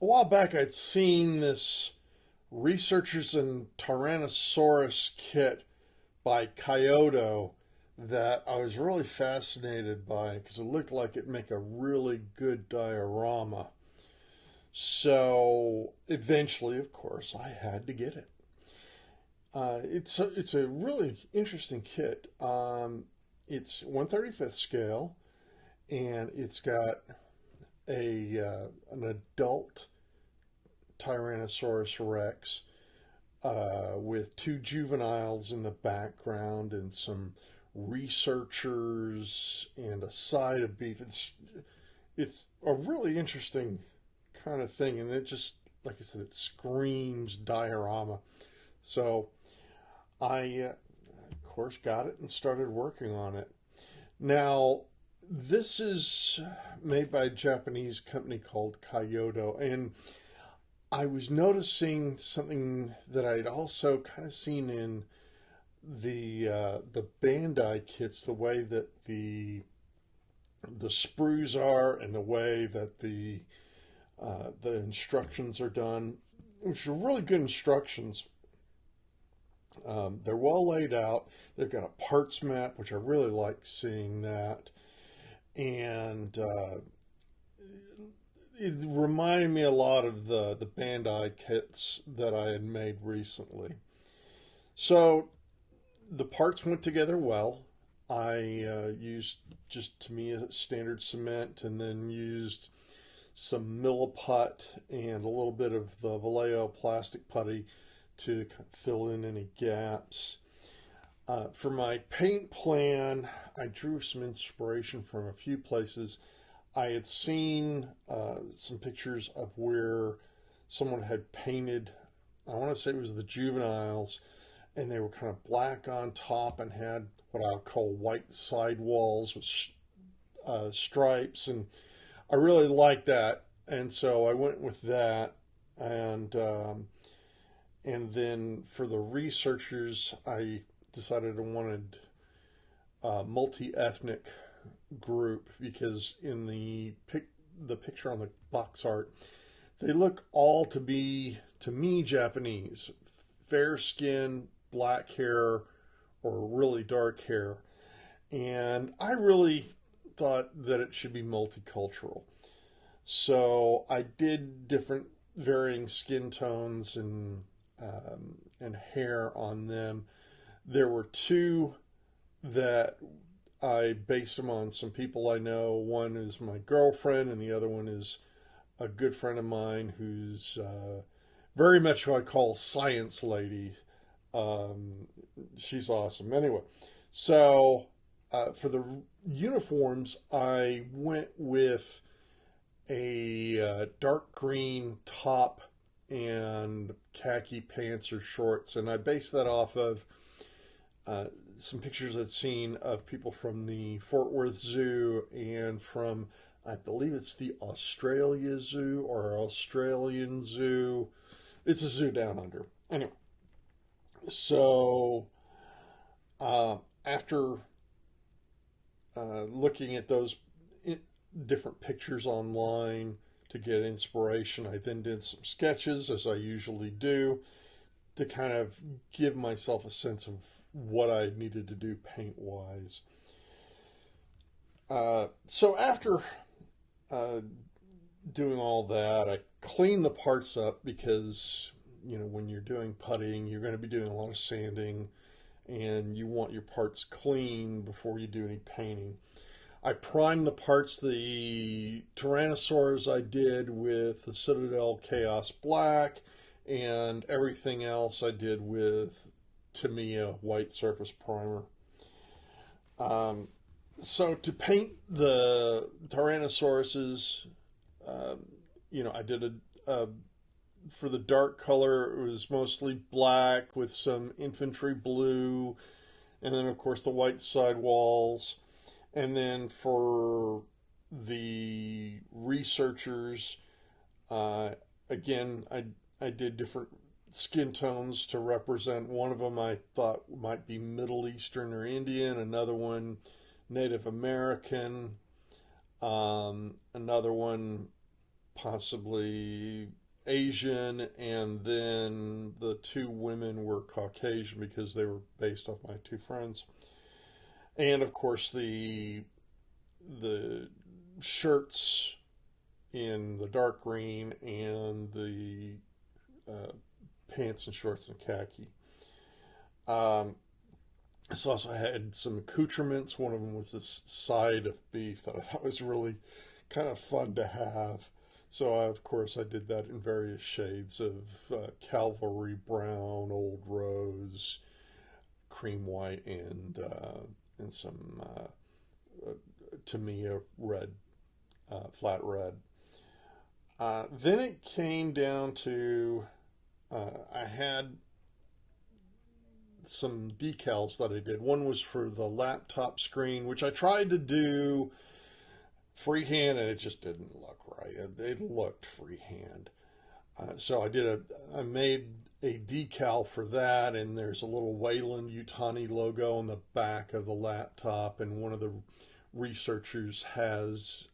A while back, I'd seen this Researchers in Tyrannosaurus kit by Kaiyodo that I was really fascinated by because it looked like it'd make a really good diorama. So eventually, of course, I had to get it. It's a really interesting kit. It's 1/35th scale, and it's got a an adult Tyrannosaurus Rex with two juveniles in the background and some researchers and a side of beef. It's a really interesting kind of thing, and it just, like I said, it screams diorama. So I, of course, got it and started working on it. Now, this is made by a Japanese company called Kaiyodo, and I was noticing something that I'd also kind of seen in the Bandai kits, the way that the sprues are and the way that the instructions are done, which are really good instructions. They're well laid out. They've got a parts map, which I really like seeing that, and it reminded me a lot of the Bandai kits that I had made recently. So the parts went together well. I used just to me a standard cement, and then used some Milliput and a little bit of the Vallejo plastic putty to fill in any gaps. For my paint plan, I drew some inspiration from a few places. I had seen some pictures of where someone had painted, I want to say it was the juveniles, and they were kind of black on top and had what I would call white sidewalls with stripes, and I really liked that, and so I went with that, and then for the researchers, I decided I wanted a multi-ethnic group because in the picture on the box art, they look all to me Japanese, fair skin, black hair, or really dark hair, and I really thought that it should be multicultural. So I did different varying skin tones and hair on them. There were two that I based them on some people I know. One is my girlfriend, and the other one is a good friend of mine who's very much what I call science lady. Um, she's awesome. Anyway, so for the uniforms, I went with a dark green top and khaki pants or shorts, and I based that off of uh, some pictures I'd seen of people from the Fort Worth Zoo and from, I believe it's the Australia Zoo or Australian Zoo. It's a zoo down under. Anyway, so after looking at those different pictures online to get inspiration, I then did some sketches, as I usually do, to kind of give myself a sense of what I needed to do paint wise. So after uh, doing all that, I cleaned the parts up because, when you're doing puttying, you're going to be doing a lot of sanding, and you want your parts clean before you do any painting. I primed the parts, the Tyrannosaurs I did with the Citadel Chaos Black, and everything else I did with Tamiya white surface primer. Um, so to paint the Tyrannosauruses, um, I did a for the dark color, it was mostly black with some infantry blue, and then of course the white sidewalls. And then for the researchers, uh, again, I did different skin tones to represent. One of them I thought might be Middle Eastern or Indian, another one Native American, another one. possibly Asian, and then the two women were Caucasian because they were based off my two friends. And of course the shirts in the dark green and the pants and shorts in khaki. So also I had some accoutrements. One of them was this side of beef that I thought was really kind of fun to have. So of course I did that in various shades of cavalry brown, old rose, cream white, and some Tamiya red, flat red. Then it came down to I had some decals that I did. One was for the laptop screen, which I tried to do freehand, and it just didn't look right. It looked freehand. So I made a decal for that, and there's a little Wayland Yutani logo on the back of the laptop, and one of the researchers has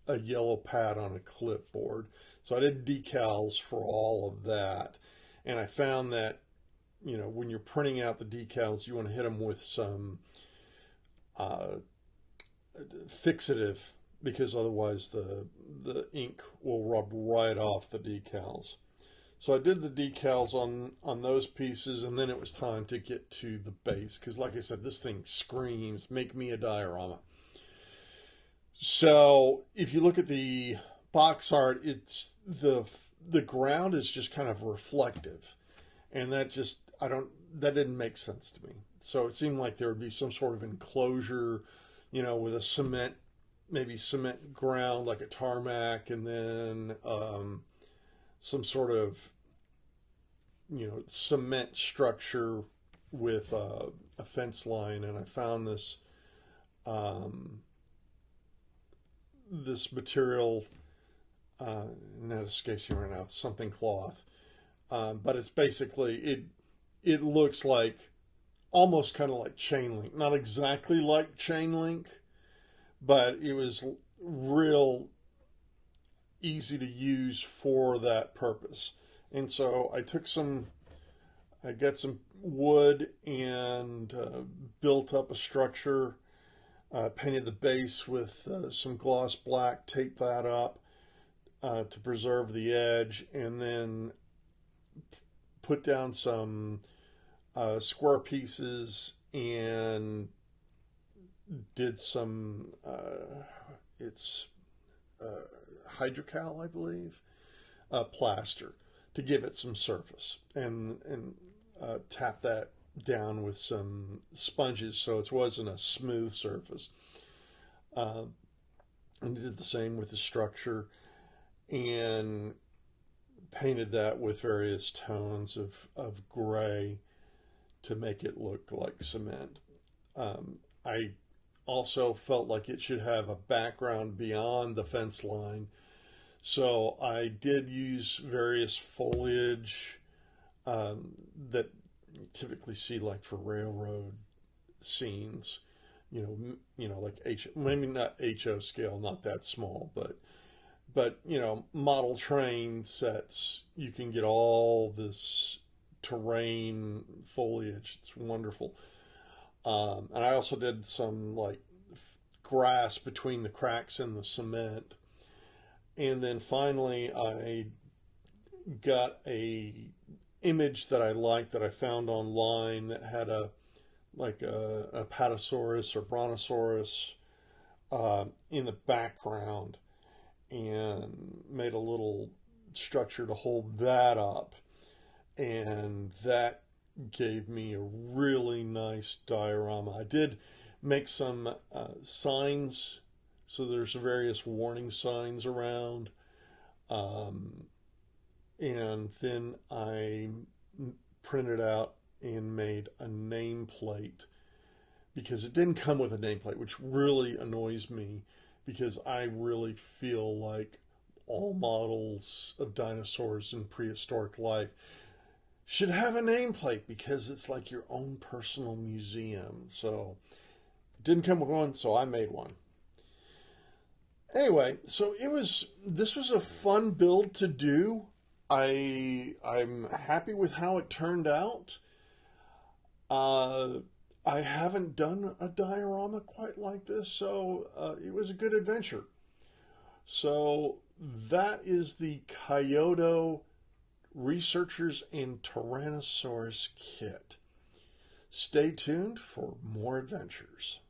a yellow pad on a clipboard. So I did decals for all of that, and I found that, you know, when you're printing out the decals, you want to hit them with some fixative, because otherwise the ink will rub right off the decals. So I did the decals on those pieces, and then it was time to get to the base, because like I said, this thing screams, make me a diorama. So if you look at the box art, it's the ground is just kind of reflective, and that didn't make sense to me. So it seemed like there would be some sort of enclosure, you know, with a maybe cement ground like a tarmac, and then some sort of, you know, cement structure with a fence line. And I found this this material, not escapes me right now, it's something cloth, but it's basically it looks like almost kind of like chain link, not exactly like chain link, but it was real easy to use for that purpose. And so I got some wood and built up a structure, painted the base with some gloss black, taped that up to preserve the edge, and then put down some square pieces and did some it's hydrocal, I believe, plaster to give it some surface, and tap that down with some sponges so it wasn't a smooth surface. And did the same with the structure, and painted that with various tones of gray to make it look like cement. I also felt like it should have a background beyond the fence line, so I did use various foliage that you typically see like for railroad scenes, you know, like maybe not HO scale, not that small, but you know, model train sets, you can get all this terrain foliage. It's wonderful. And I also did some like grass between the cracks in the cement. And then finally I got a image that I liked that I found online that had a Apatosaurus or Brontosaurus in the background, and made a little structure to hold that up, and that gave me a really nice diorama. I did make some signs, so there's various warning signs around, and then I printed out and made a nameplate, because it didn't come with a nameplate, which really annoys me, because I really feel like all models of dinosaurs in prehistoric life should have a nameplate, because it's like your own personal museum. So it didn't come with one, so I made one. Anyway, so this was a fun build to do. I'm happy with how it turned out. Uh, I haven't done a diorama quite like this, so it was a good adventure. So that is the Kaiyodo Researchers in Tyrannosaurus kit. Stay tuned for more adventures.